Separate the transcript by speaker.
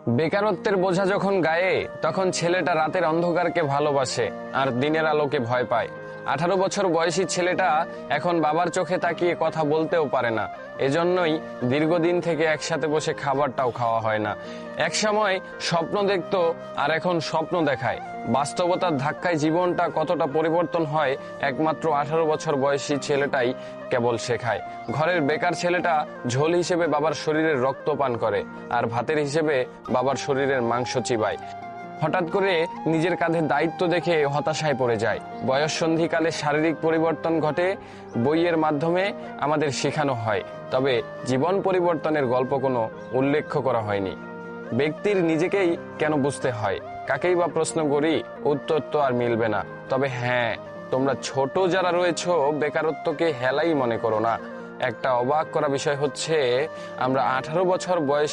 Speaker 1: বেকারত্বের বোঝা যখন গায়ে, তখন ছেলেটা রাতের অন্ধকারকে ভালোবাসে আর দিনের আলোকে ভয় পায়। 18 বছর বয়সী ছেলেটা এখন বাবার চোখে তাকিয়ে কথা বলতেও পারে না। এজন্যই দীর্ঘদিন থেকে একসাথে বসে খাবারটাও খাওয়া হয় না। একসময় স্বপ্ন দেখতো, আর এখন স্বপ্ন দেখায়। বাস্তবতার ধাক্কায় জীবনটা কতটা পরিবর্তন হয় একমাত্র 18 বছর বয়সী ছেলেটাই কেবল শেখায়। ঘরের বেকার ছেলেটা ঝোল হিসেবে বাবার শরীরের রক্ত পান করে, আর ভাতের হিসেবে বাবার শরীরের মাংস চিবায়। হঠাৎ করে নিজের কাঁধে দায়িত্ব দেখে হতাশায় পড়ে যায়। বয়ঃসন্ধিকালে শারীরিক পরিবর্তন ঘটে, বইয়ের মাধ্যমে আমাদের শেখানো হয়, তবে জীবন পরিবর্তনের গল্প কোনো উল্লেখ করা হয়নি। ব্যক্তির নিজেকেই কেন বুঝতে হয়, কাকেই বা প্রশ্ন করি, উত্তর তো আর মিলবে না। তবে হ্যাঁ, তোমরা ছোট যারা রয়েছো, বেকারত্বকে হেলাই মনে করো না। একটা অবাক করা বিষয় হচ্ছে, আমরা 18 বছর বয়স